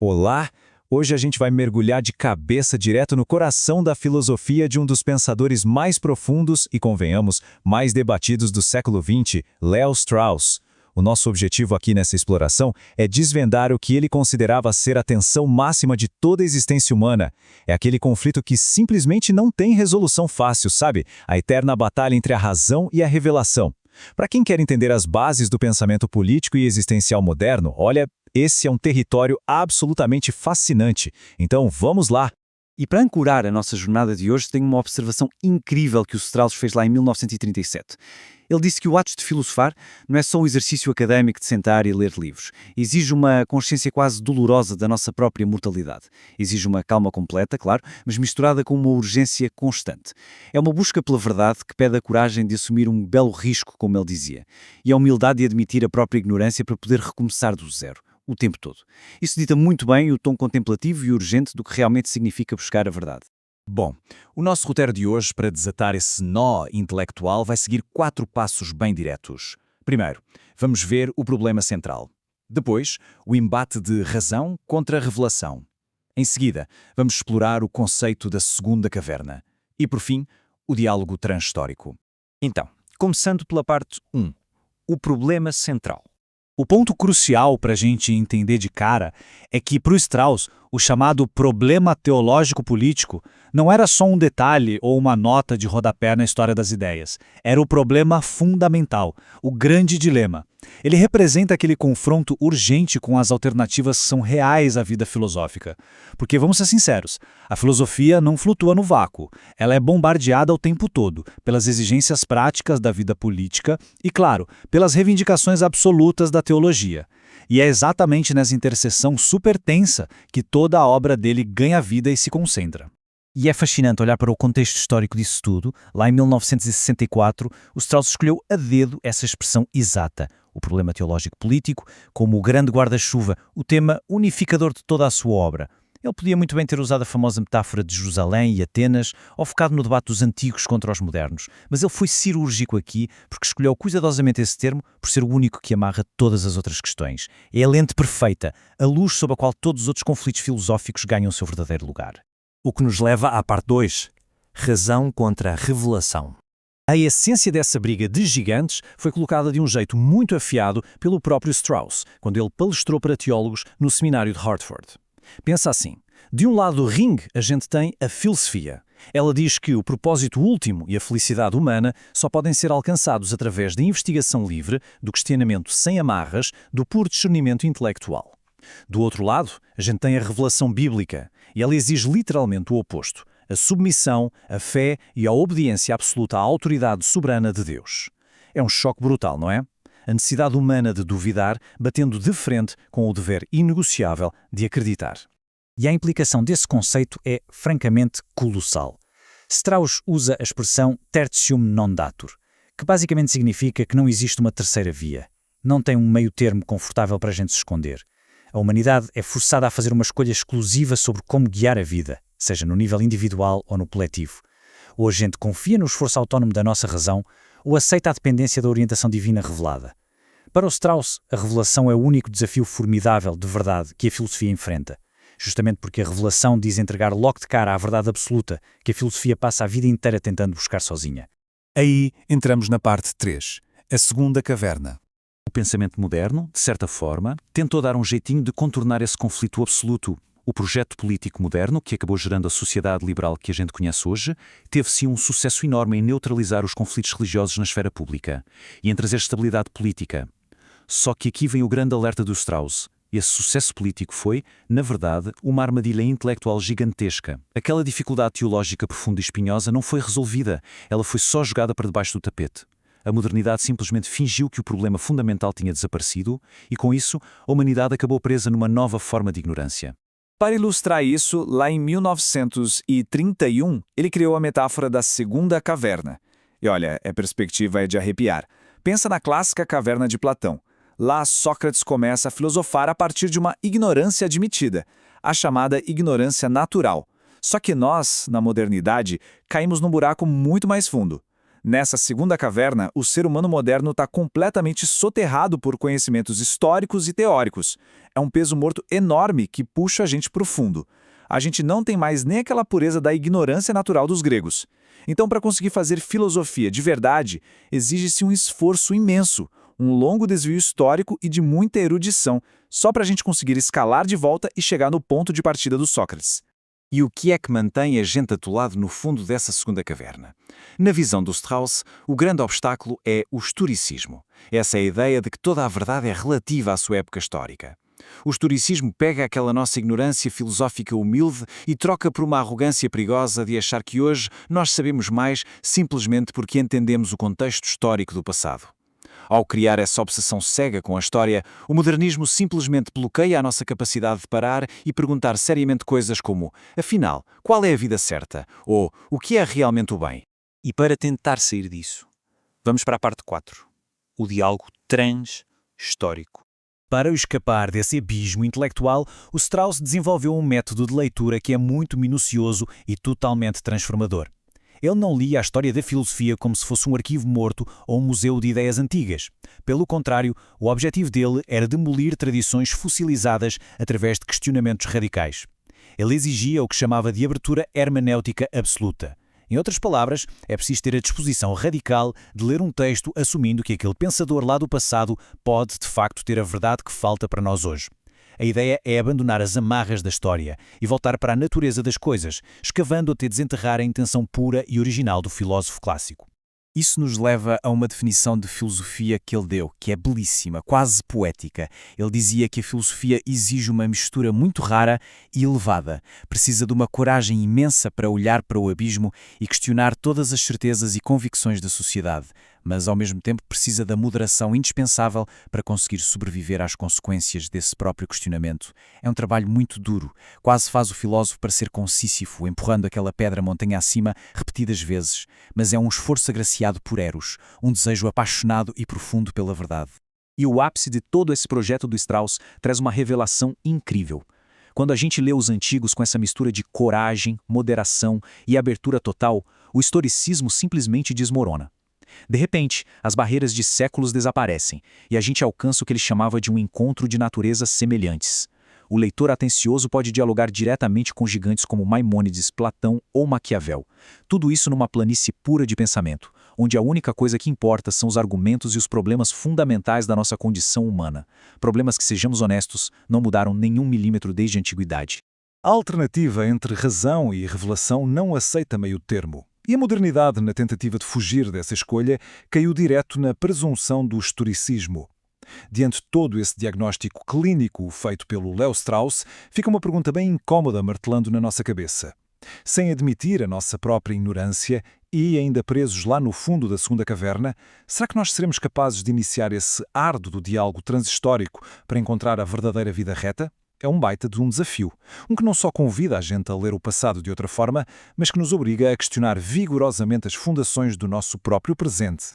Olá! Hoje a gente vai mergulhar de cabeça direto no coração da filosofia de um dos pensadores mais profundos e, convenhamos, mais debatidos do século XX, Leo Strauss. O nosso objetivo aqui nessa exploração é desvendar o que ele considerava ser a tensão máxima de toda a existência humana. É aquele conflito que simplesmente não tem resolução fácil, sabe? A eterna batalha entre a razão e a revelação. Para quem quer entender as bases do pensamento político e existencial moderno, olha, esse é um território absolutamente fascinante. Então, vamos lá! E para ancorar a nossa jornada de hoje, tenho uma observação incrível que o Strauss fez lá em 1937. Ele disse que o ato de filosofar não é só um exercício académico de sentar e ler livros. Exige uma consciência quase dolorosa da nossa própria mortalidade. Exige uma calma completa, claro, mas misturada com uma urgência constante. É uma busca pela verdade que pede a coragem de assumir um belo risco, como ele dizia, e a humildade de admitir a própria ignorância para poder recomeçar do zero. O tempo todo. Isso dita muito bem o tom contemplativo e urgente do que realmente significa buscar a verdade. Bom, o nosso roteiro de hoje para desatar esse nó intelectual vai seguir 4 passos bem diretos. Primeiro, vamos ver o problema central. Depois, o embate de razão contra revelação. Em seguida, vamos explorar o conceito da segunda caverna. E, por fim, o diálogo transhistórico. Então, começando pela parte 1, o problema central. O ponto crucial para a gente entender de cara é que, para o Strauss, o chamado problema teológico-político não era só um detalhe ou uma nota de rodapé na história das ideias. Era o problema fundamental, o grande dilema. Ele representa aquele confronto urgente com as alternativas que são reais à vida filosófica. Porque, vamos ser sinceros, a filosofia não flutua no vácuo. Ela é bombardeada o tempo todo pelas exigências práticas da vida política e, claro, pelas reivindicações absolutas da teologia. E é exatamente nessa interseção super tensa que toda a obra dele ganha vida e se concentra. E é fascinante olhar para o contexto histórico disso tudo. Lá em 1964, o Strauss escolheu a dedo essa expressão exata, o problema teológico-político, como o grande guarda-chuva, o tema unificador de toda a sua obra. Ele podia muito bem ter usado a famosa metáfora de Jerusalém e Atenas, ou focado no debate dos antigos contra os modernos, mas ele foi cirúrgico aqui porque escolheu cuidadosamente esse termo por ser o único que amarra todas as outras questões. É a lente perfeita, a luz sob a qual todos os outros conflitos filosóficos ganham o seu verdadeiro lugar. O que nos leva à parte 2, razão contra revelação. A essência dessa briga de gigantes foi colocada de um jeito muito afiado pelo próprio Strauss, quando ele palestrou para teólogos no seminário de Hartford. Pensa assim, de um lado do ringue a gente tem a filosofia. Ela diz que o propósito último e a felicidade humana só podem ser alcançados através da investigação livre, do questionamento sem amarras, do puro discernimento intelectual. Do outro lado, a gente tem a revelação bíblica, e ela exige literalmente o oposto, a submissão, a fé e a obediência absoluta à autoridade soberana de Deus. É um choque brutal, não é? A necessidade humana de duvidar, batendo de frente com o dever inegociável de acreditar. E a implicação desse conceito é, francamente, colossal. Strauss usa a expressão tertium non datur, que basicamente significa que não existe uma terceira via. Não tem um meio termo confortável para a gente se esconder. A humanidade é forçada a fazer uma escolha exclusiva sobre como guiar a vida, seja no nível individual ou no coletivo. Ou a gente confia no esforço autónomo da nossa razão, ou aceita a dependência da orientação divina revelada. Para o Strauss, a revelação é o único desafio formidável de verdade que a filosofia enfrenta, justamente porque a revelação diz entregar logo de cara à verdade absoluta que a filosofia passa a vida inteira tentando buscar sozinha. Aí entramos na parte 3, a segunda caverna. O pensamento moderno, de certa forma, tentou dar um jeitinho de contornar esse conflito absoluto. O projeto político moderno, que acabou gerando a sociedade liberal que a gente conhece hoje, teve sim um sucesso enorme em neutralizar os conflitos religiosos na esfera pública e em trazer estabilidade política. Só que aqui vem o grande alerta do Strauss. Esse sucesso político foi, na verdade, uma armadilha intelectual gigantesca. Aquela dificuldade teológica profunda e espinhosa não foi resolvida, ela foi só jogada para debaixo do tapete. A modernidade simplesmente fingiu que o problema fundamental tinha desaparecido e, com isso, a humanidade acabou presa numa nova forma de ignorância. Para ilustrar isso, lá em 1931, ele criou a metáfora da segunda caverna. E olha, a perspectiva é de arrepiar. Pensa na clássica caverna de Platão. Lá, Sócrates começa a filosofar a partir de uma ignorância admitida, a chamada ignorância natural. Só que nós, na modernidade, caímos num buraco muito mais fundo. Nessa segunda caverna, o ser humano moderno está completamente soterrado por conhecimentos históricos e teóricos. É um peso morto enorme que puxa a gente para o fundo. A gente não tem mais nem aquela pureza da ignorância natural dos gregos. Então, para conseguir fazer filosofia de verdade, exige-se um esforço imenso, um longo desvio histórico e de muita erudição, só para a gente conseguir escalar de volta e chegar no ponto de partida do Sócrates. E o que é que mantém a gente atolado no fundo dessa segunda caverna? Na visão do Strauss, o grande obstáculo é o historicismo. Essa é a ideia de que toda a verdade é relativa à sua época histórica. O historicismo pega aquela nossa ignorância filosófica humilde e troca por uma arrogância perigosa de achar que hoje nós sabemos mais simplesmente porque entendemos o contexto histórico do passado. Ao criar essa obsessão cega com a história, o modernismo simplesmente bloqueia a nossa capacidade de parar e perguntar seriamente coisas como: afinal, qual é a vida certa? Ou o que é realmente o bem? E para tentar sair disso, vamos para a parte 4, o diálogo trans-histórico. Para escapar desse abismo intelectual, o Strauss desenvolveu um método de leitura que é muito minucioso e totalmente transformador. Ele não lia a história da filosofia como se fosse um arquivo morto ou um museu de ideias antigas. Pelo contrário, o objetivo dele era demolir tradições fossilizadas através de questionamentos radicais. Ele exigia o que chamava de abertura hermenêutica absoluta. Em outras palavras, é preciso ter a disposição radical de ler um texto assumindo que aquele pensador lá do passado pode, de facto, ter a verdade que falta para nós hoje. A ideia é abandonar as amarras da história e voltar para a natureza das coisas, escavando até desenterrar a intenção pura e original do filósofo clássico. Isso nos leva a uma definição de filosofia que ele deu, que é belíssima, quase poética. Ele dizia que a filosofia exige uma mistura muito rara e elevada. Precisa de uma coragem imensa para olhar para o abismo e questionar todas as certezas e convicções da sociedade, mas ao mesmo tempo precisa da moderação indispensável para conseguir sobreviver às consequências desse próprio questionamento. É um trabalho muito duro, quase faz o filósofo parecer com Sísifo, empurrando aquela pedra montanha acima repetidas vezes, mas é um esforço agraciado por Eros, um desejo apaixonado e profundo pela verdade. E o ápice de todo esse projeto do Strauss traz uma revelação incrível. Quando a gente lê os antigos com essa mistura de coragem, moderação e abertura total, o historicismo simplesmente desmorona. De repente, as barreiras de séculos desaparecem e a gente alcança o que ele chamava de um encontro de naturezas semelhantes. O leitor atencioso pode dialogar diretamente com gigantes como Maimônides, Platão ou Maquiavel. Tudo isso numa planície pura de pensamento, onde a única coisa que importa são os argumentos e os problemas fundamentais da nossa condição humana. Problemas que, sejamos honestos, não mudaram nenhum milímetro desde a antiguidade. A alternativa entre razão e revelação não aceita meio termo. E a modernidade, na tentativa de fugir dessa escolha, caiu direto na presunção do historicismo. Diante de todo esse diagnóstico clínico feito pelo Leo Strauss, fica uma pergunta bem incómoda martelando na nossa cabeça. Sem admitir a nossa própria ignorância e ainda presos lá no fundo da segunda caverna, será que nós seremos capazes de iniciar esse árduo diálogo transhistórico para encontrar a verdadeira vida reta? É um baita de um desafio, que não só convida a gente a ler o passado de outra forma, mas que nos obriga a questionar vigorosamente as fundações do nosso próprio presente.